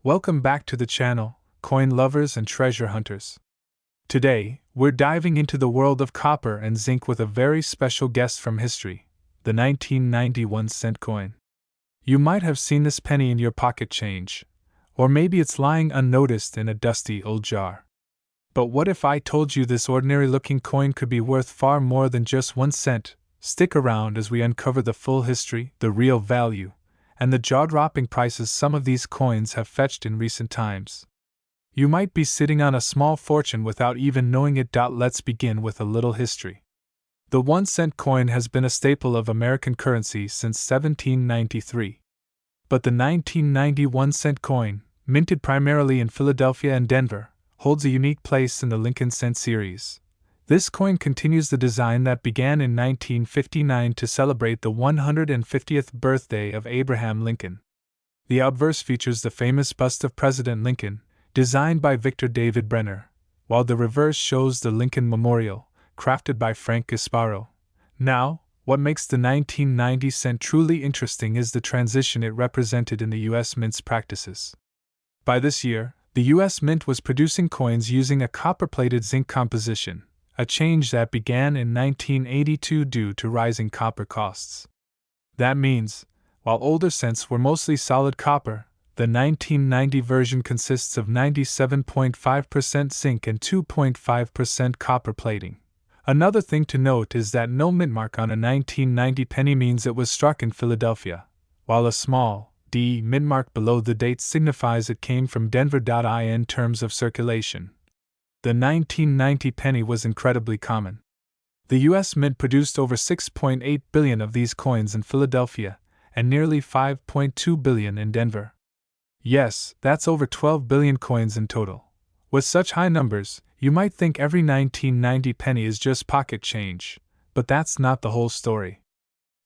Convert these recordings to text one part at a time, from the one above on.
Welcome back to the channel, coin lovers and treasure hunters. Today, we're diving into the world of copper and zinc with a very special guest from history, the 1991 cent coin. You might have seen this penny in your pocket change, or maybe it's lying unnoticed in a dusty old jar. But what if I told you this ordinary-looking coin could be worth far more than just 1 cent? Stick around as we uncover the full history, the real value, and the jaw-dropping prices some of these coins have fetched in recent times. You might be sitting on a small fortune without even knowing it. Let's begin with a little history. The 1 cent coin has been a staple of American currency since 1793. But the 1991 cent coin, minted primarily in Philadelphia and Denver, holds a unique place in the Lincoln cent series. This coin continues the design that began in 1959 to celebrate the 150th birthday of Abraham Lincoln. The obverse features the famous bust of President Lincoln, designed by Victor David Brenner, while the reverse shows the Lincoln Memorial, crafted by Frank Gasparo. Now, what makes the 1990 cent truly interesting is the transition it represented in the U.S. Mint's practices. By this year, the U.S. Mint was producing coins using a copper-plated zinc composition, a change that began in 1982 due to rising copper costs. That means, while older cents were mostly solid copper, the 1990 version consists of 97.5% zinc and 2.5% copper plating. Another thing to note is that no mint mark on a 1990 penny means it was struck in Philadelphia, while a small D mint mark below the date signifies it came from Denver. In terms of circulation, the 1990 penny was incredibly common. The U.S. Mint produced over 6.8 billion of these coins in Philadelphia and nearly 5.2 billion in Denver. Yes, that's over 12 billion coins in total. With such high numbers, you might think every 1990 penny is just pocket change, but that's not the whole story.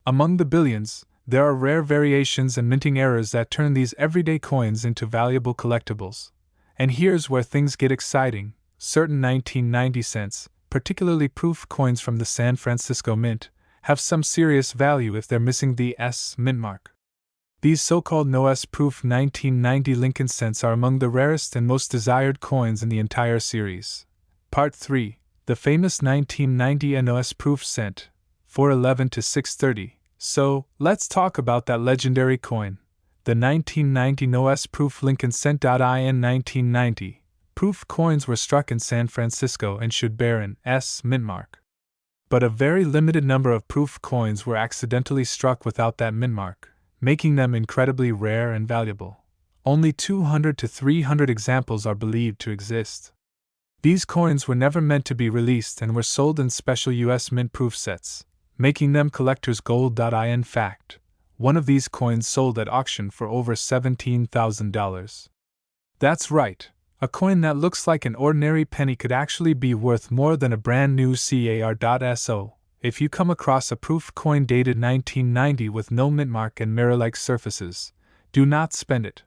Among the billions, there are rare variations and minting errors that turn these everyday coins into valuable collectibles. And here's where things get exciting. Certain 1990 cents, particularly proof coins from the San Francisco Mint, have some serious value if they're missing the S mint mark. These so-called no-S proof 1990 Lincoln cents are among the rarest and most desired coins in the entire series. Part 3. The famous 1990 NOS proof cent, 411 to 630. So, let's talk about that legendary coin, the 1990 no-S proof Lincoln cent. In 1990, proof coins were struck in San Francisco and should bear an S mint mark. But a very limited number of proof coins were accidentally struck without that mint mark, making them incredibly rare and valuable. Only 200 to 300 examples are believed to exist. These coins were never meant to be released and were sold in special U.S. Mint proof sets, making them collector's gold. In fact, one of these coins sold at auction for over $17,000. That's right. A coin that looks like an ordinary penny could actually be worth more than a brand new car. If you come across a proof coin dated 1990 with no mint mark and mirror-like surfaces, do not spend it.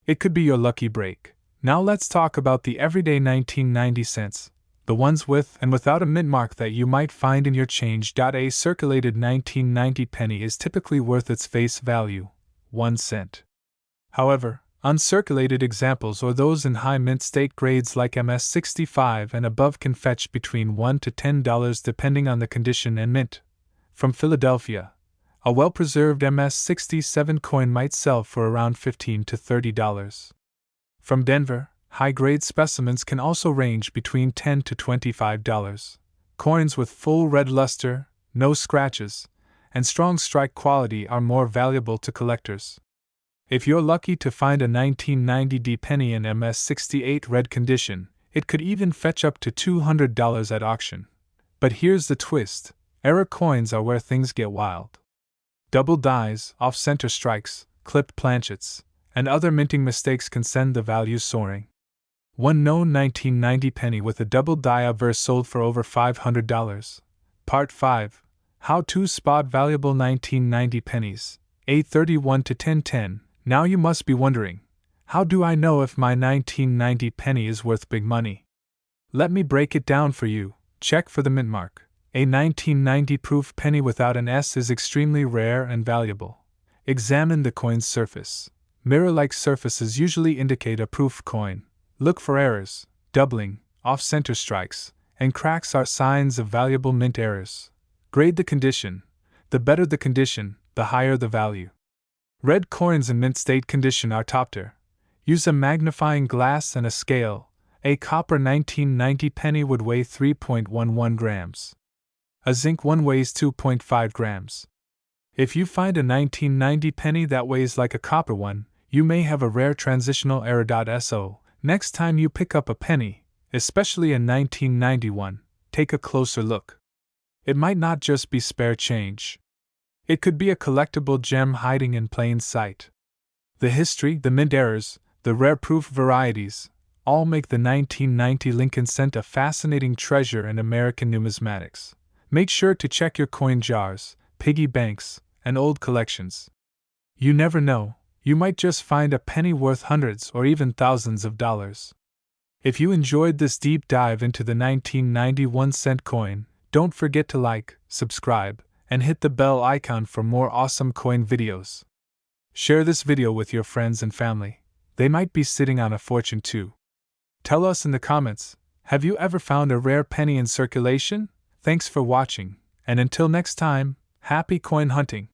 It could be your lucky break. Now let's talk about the everyday 1990 cents, the ones with and without a mint mark that you might find in your change. A circulated 1990 penny is typically worth its face value, 1 cent. However, uncirculated examples or those in high mint state grades like MS65 and above can fetch between $1 to $10 depending on the condition and mint. From Philadelphia, a well-preserved MS67 coin might sell for around $15 to $30. From Denver, high-grade specimens can also range between $10 to $25. Coins with full red luster, no scratches, and strong strike quality are more valuable to collectors. If you're lucky to find a 1990 D penny in MS68 red condition, it could even fetch up to $200 at auction. But here's the twist: error coins are where things get wild. Double dies, off-center strikes, clipped planchets, and other minting mistakes can send the value soaring. One known 1990 penny with a double die obverse sold for over $500. Part 5. How to spot valuable 1990 pennies, 831 to 1010. Now you must be wondering, how do I know if my 1990 penny is worth big money? Let me break it down for you. Check for the mint mark. A 1990 proof penny without an S is extremely rare and valuable. Examine the coin's surface. Mirror-like surfaces usually indicate a proof coin. Look for errors, doubling, off-center strikes, and cracks are signs of valuable mint errors. Grade the condition. The better the condition, the higher the value. Red coins in mint state condition are top tier. Use a magnifying glass and a scale. A copper 1990 penny would weigh 3.11 grams. A zinc one weighs 2.5 grams. If you find a 1990 penny that weighs like a copper one, you may have a rare transitional error. So, next time you pick up a penny, especially a 1991, take a closer look. It might not just be spare change. It could be a collectible gem hiding in plain sight. The history, the mint errors, the rare proof varieties, all make the 1990 Lincoln cent a fascinating treasure in American numismatics. Make sure to check your coin jars, piggy banks, and old collections. You never know, you might just find a penny worth hundreds or even thousands of dollars. If you enjoyed this deep dive into the 1991 cent coin, don't forget to like, subscribe, and hit the bell icon for more awesome coin videos. Share this video with your friends and family. They might be sitting on a fortune too. Tell us in the comments, have you ever found a rare penny in circulation? Thanks for watching, and until next time, happy coin hunting!